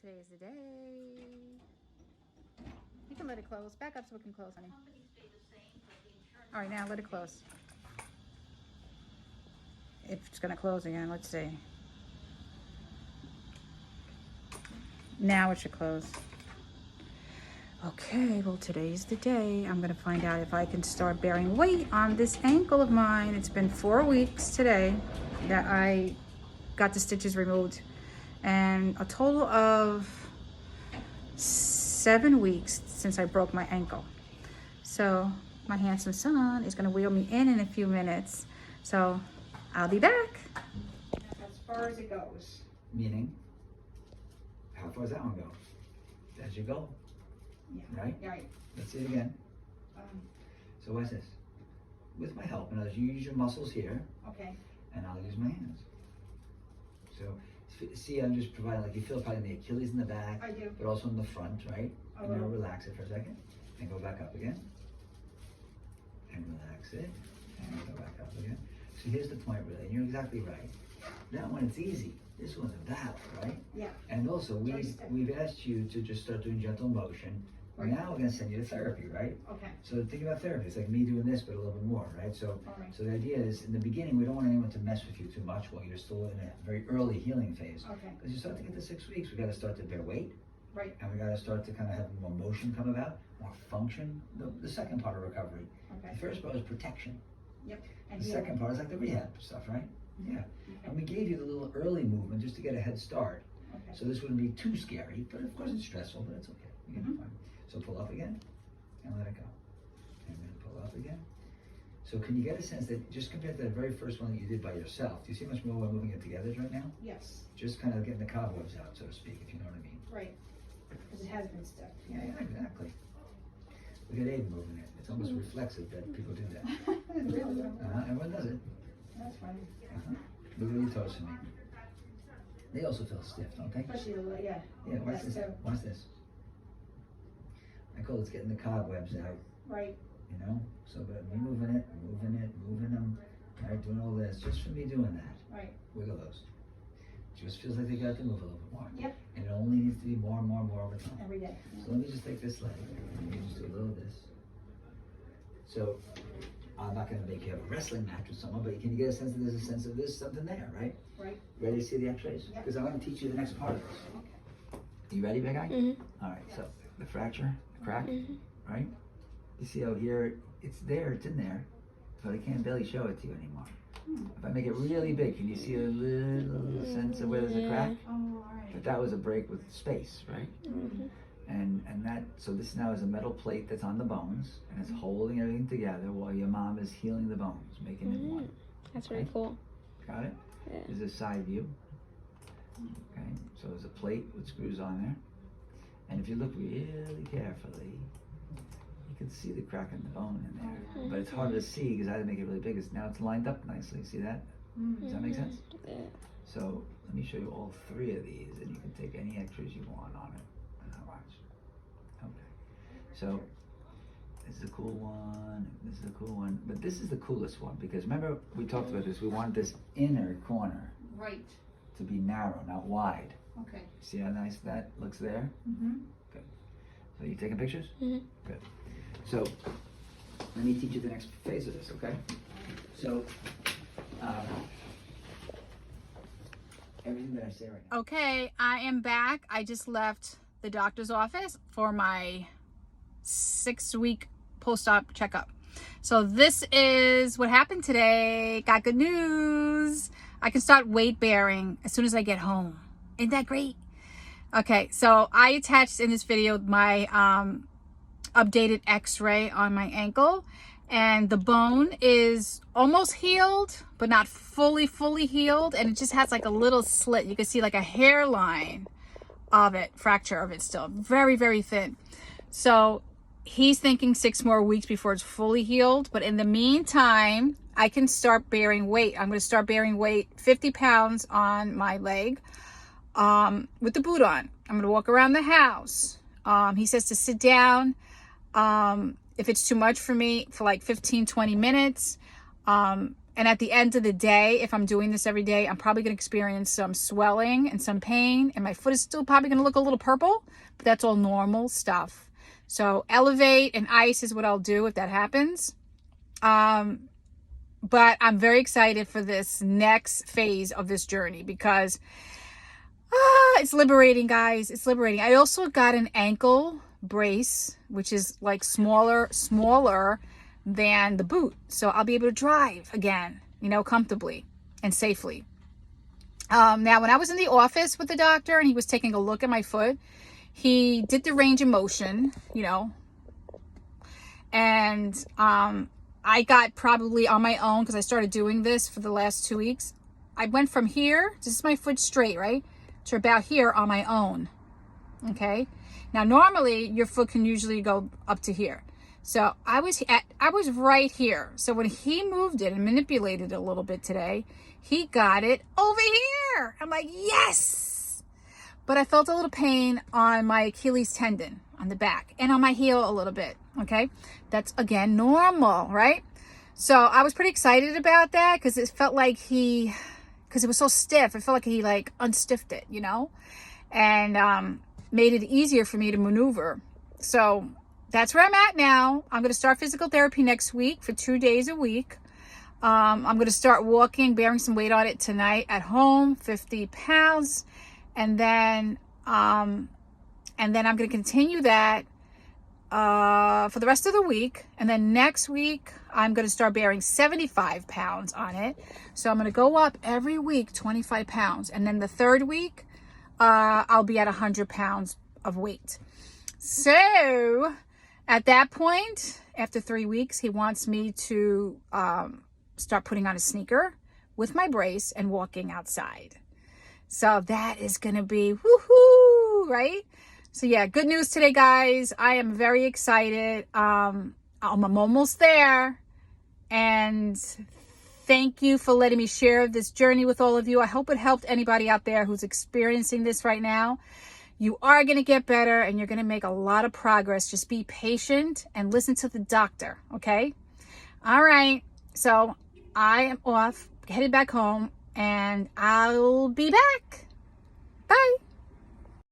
today is the day. You can let it close. Back up so it can close, honey. All right, now let it close. If it's gonna close again, let's see. Now it should close. Okay, well today's the day. I'm gonna find out if I can start bearing weight on this ankle of mine. It's been 4 weeks today that I got the stitches removed, and a total of 7 weeks since I broke my ankle. So my handsome son is gonna wheel me in a few minutes. So I'll be back. As far as it goes. Meaning, how far does that one go? As you go. Yeah. Right? Right. Let's see it again. So watch this. With my help, and I'll use your muscles here. Okay. And I'll use my hands. So see, I'm just providing, like, you feel probably the Achilles in the back. I do. But also in the front, right? Oh, and now relax it for a second. And go back up again. And relax it. And go back up again. So here's the point, really. And you're exactly right. That one, it's easy. This one's a battle, right? Yeah. And also, we've asked you to just start doing gentle motion. Right. Now we're going to send you to therapy, right? Okay. So think about therapy. It's like me doing this, but a little bit more, right? So, right. So the idea is, in the beginning, we don't want anyone to mess with you too much while you're still in a very early healing phase. Okay. Because you start to get to 6 weeks, we got to start to bear weight. Right. And we got to start to kind of have more motion come about, more function. The second part of recovery. Okay. The first part is protection. Yep. And the second part is like the rehab stuff, right? Mm-hmm. Yeah. Okay. And we gave you the little early movement just to get a head start. Okay. So this wouldn't be too scary, but of course it's stressful, but it's okay. You're gonna be fine. So pull up again and let it go. And then pull up again. So can you get a sense that just compared to the very first one that you did by yourself, do you see much more we're moving it together right now? Yes. Just kind of getting the cobwebs out, so to speak, if you know what I mean. Right. Because it has been stuck. Yeah, exactly. Look at Abe moving it. It's almost reflexive that people do that. Really? Everyone does it. That's funny. Look at your toes for me. They also feel stiff, don't they? Especially the yeah. Yeah, watch this. Too. Watch this. I call it getting the cobwebs out. Right. You know? So, but me moving them, right? Doing all this, just for me doing that. Right. Wiggle those. Just feels like they got to move a little bit more. Yep. And it only needs to be more and more and more over time. Every day. So let me just take this leg, and you just do a little of this. So, I'm not going to make you have a wrestling match with someone, but can you get a sense that there's a sense of there's something there, right? Right. Ready to see the x-rays? Because I'm going to teach you the next part of this. Okay. You ready, big guy? Mm-hmm. All right, so the fracture, the crack, right? You see how here, it's there, it's in there, but I can't barely show it to you anymore. If I make it really big, can you see a little sense of where there's a crack? Oh, all right. But that was a break with space, right? Mm-hmm. And that, so this now is a metal plate that's on the bones, and it's holding everything together while your mom is healing the bones, making it one. That's really cool. Got it? Yeah. There's a side view. Okay, so there's a plate with screws on there. And if you look really carefully, you can see the crack in the bone in there. But it's harder to see because I had to make it really big. Now it's lined up nicely. See that? Does that make sense? Yeah. So let me show you all 3 of these, and you can take any x-rays you want on it. And I'll watch. Okay. So this is a cool one. This is a cool one. But this is the coolest one because remember we talked about this. We wanted this inner corner Right. to be narrow, not wide. Okay. See how nice that looks there? Mm-hmm. Good. So you taking pictures? Mm-hmm. Good. So let me teach you the next phase of this, okay? So everything that I say right now. Okay, I am back. I just left the doctor's office for my 6-week post-op checkup. So this is what happened today. Got good news. I can start weight bearing as soon as I get home. Isn't that great? Okay, so I attached in this video my updated x-ray on my ankle, and the bone is almost healed but not fully healed, and it just has like a little slit. You can see like a hairline of it, fracture of it, still very thin. So he's thinking 6 more weeks before it's fully healed, but in the meantime I can start bearing weight. I'm going to start bearing weight, 50 pounds on my leg, with the boot on. I'm going to walk around the house. He says to sit down if it's too much for me for like 15-20 minutes, And at the end of the day, if I'm doing this every day, I'm probably going to experience some swelling and some pain. And my foot is still probably going to look a little purple, but that's all normal stuff. So elevate and ice is what I'll do if that happens. But I'm very excited for this next phase of this journey because it's liberating, guys. It's liberating. I also got an ankle brace, which is like smaller than the boot. So I'll be able to drive again, you know, comfortably and safely. Now, when I was in the office with the doctor and he was taking a look at my foot, he did the range of motion, you know, and I got probably on my own, because I started doing this for the last 2 weeks. I went from here, this is my foot straight, right, to about here on my own. Okay. Now, normally your foot can usually go up to here. So I was right here. So when he moved it and manipulated it a little bit today, he got it over here. I'm like, yes. But I felt a little pain on my Achilles tendon on the back and on my heel a little bit. Okay. That's again normal, right? So I was pretty excited about that because it felt like because it was so stiff, it felt like he like unstiffed it, you know, and made it easier for me to maneuver. So that's where I'm at now. I'm going to start physical therapy next week for 2 days a week. I'm going to start walking, bearing some weight on it tonight at home, 50 pounds. And then I'm going to continue that for the rest of the week. And then next week, I'm going to start bearing 75 pounds on it. So I'm going to go up every week, 25 pounds. And then the third week, I'll be at 100 pounds of weight. So at that point, after 3 weeks, he wants me to start putting on a sneaker with my brace and walking outside. So that is going to be woohoo, right? So yeah, good news today, guys. I am very excited. I'm almost there. And thank you for letting me share this journey with all of you. I hope it helped anybody out there who's experiencing this right now. You are going to get better and you're going to make a lot of progress. Just be patient and listen to the doctor, okay? All right. So I am off, headed back home, and I'll be back. Bye.